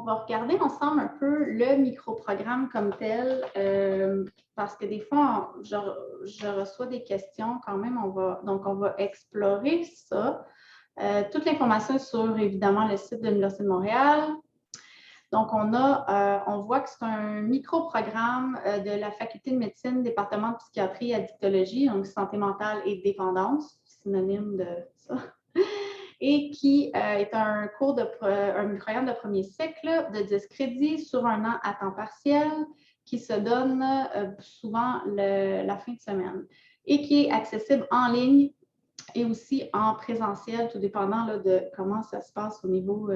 va regarder ensemble un peu le microprogramme comme tel, parce que des fois, je reçois des questions quand même. Donc, on va explorer ça. Toute l'information est sur, évidemment, le site de l'Université de Montréal. Donc, on voit que c'est un microprogramme de la Faculté de médecine, département de psychiatrie et addictologie, donc santé mentale et dépendance, synonyme de ça, et qui est un microprogramme de premier cycle de 10 crédits sur un an à temps partiel qui se donne souvent la fin de semaine et qui est accessible en ligne et aussi en présentiel, tout dépendant là, de comment ça se passe au niveau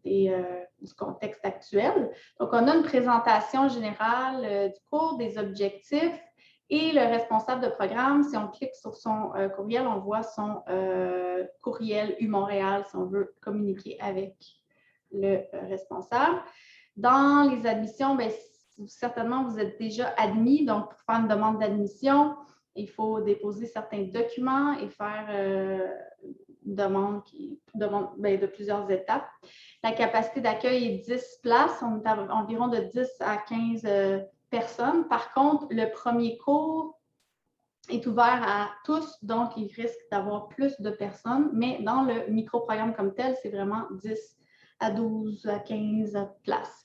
du contexte actuel. Donc, on a une présentation générale du cours, des objectifs et le responsable de programme, si on clique sur son courriel, on voit son courriel U-Montréal si on veut communiquer avec le responsable. Dans les admissions, bien, certainement, vous êtes déjà admis. Donc, pour faire une demande d'admission, il faut déposer certains documents et faire une demande de plusieurs étapes. La capacité d'accueil est 10 places. On est à environ de 10 à 15 personnes. Par contre, le premier cours est ouvert à tous, donc il risque d'avoir plus de personnes. Mais dans le microprogramme comme tel, c'est vraiment 10 à 12 à 15 places.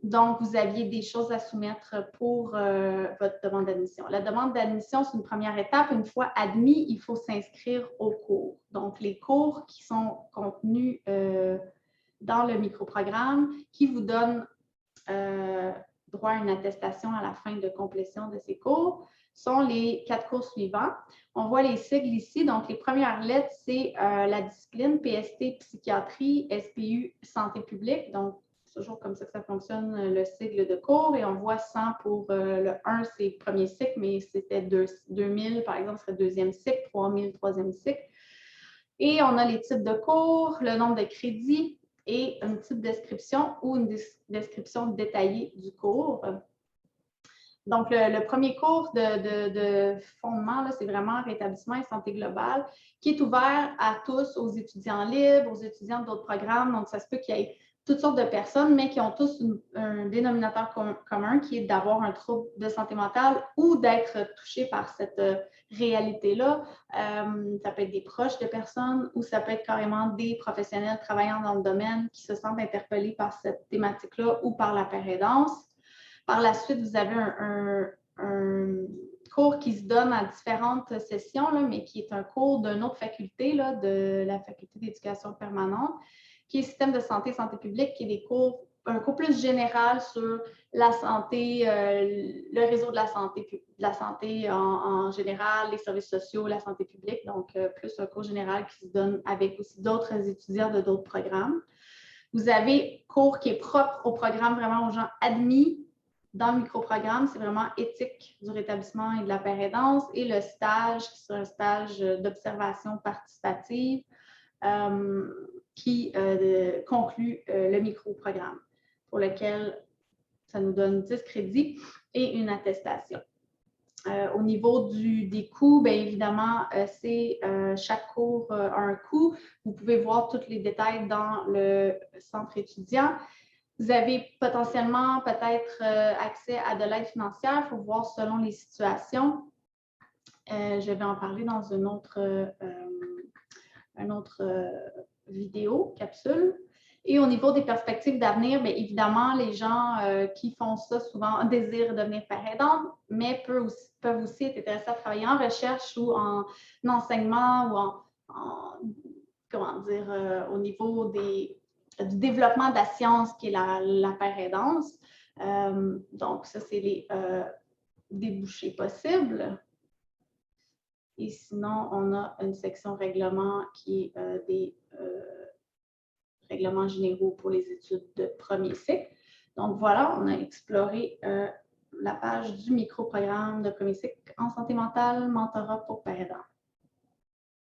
Donc, vous aviez des choses à soumettre pour votre demande d'admission. La demande d'admission, c'est une première étape. Une fois admis, il faut s'inscrire aux cours. Donc, les cours qui sont contenus dans le microprogramme, qui vous donnent droit à une attestation à la fin de complétion de ces cours, sont les 4 cours suivants. On voit les sigles ici. Donc, les premières lettres, c'est la discipline PST psychiatrie, SPU santé publique. Donc, c'est toujours comme ça que ça fonctionne, le cycle de cours. Et on voit 100 pour le 1, c'est premier cycle, mais c'était 2000, par exemple, ce serait deuxième cycle, 3000, troisième cycle. Et on a les types de cours, le nombre de crédits et une petite description ou une description détaillée du cours. Donc, le premier cours de fondement, c'est vraiment rétablissement et santé globale, qui est ouvert à tous, aux étudiants libres, aux étudiants d'autres programmes. Donc, ça se peut qu'il y ait toutes sortes de personnes, mais qui ont tous un dénominateur commun, qui est d'avoir un trouble de santé mentale ou d'être touché par cette réalité-là. Ça peut être des proches de personnes ou ça peut être carrément des professionnels travaillant dans le domaine qui se sentent interpellés par cette thématique-là ou par la pérédance. Par la suite, vous avez un cours qui se donne à différentes sessions, là, mais qui est un cours d'une autre faculté, là, de la Faculté d'éducation permanente, qui est système de santé, santé publique, qui est un cours plus général sur la santé, le réseau de la santé en général, les services sociaux, la santé publique, donc plus un cours général qui se donne avec aussi d'autres étudiants de d'autres programmes. Vous avez cours qui est propre au programme, vraiment aux gens admis dans le microprogramme, c'est vraiment éthique du rétablissement et de la pérédance, et le stage, qui est un stage d'observation participative, qui conclut le microprogramme, pour lequel ça nous donne 10 crédits et une attestation. Au niveau des coûts, bien évidemment, c'est chaque cours a un coût. Vous pouvez voir tous les détails dans le centre étudiant. Vous avez potentiellement peut-être accès à de l'aide financière. Il faut voir selon les situations. Je vais en parler dans une autre vidéo, capsule. Et au niveau des perspectives d'avenir, bien évidemment, les gens qui font ça souvent désirent devenir parents aidants, mais peuvent aussi être intéressés à travailler en recherche ou en enseignement ou comment dire, au niveau du développement de la science qui est la pérédance. Donc, ça, c'est les débouchés possibles. Et sinon, on a une section règlement qui est des règlements généraux pour les études de premier cycle. Donc voilà, on a exploré la page du microprogramme de premier cycle en santé mentale, mentorat pour parents.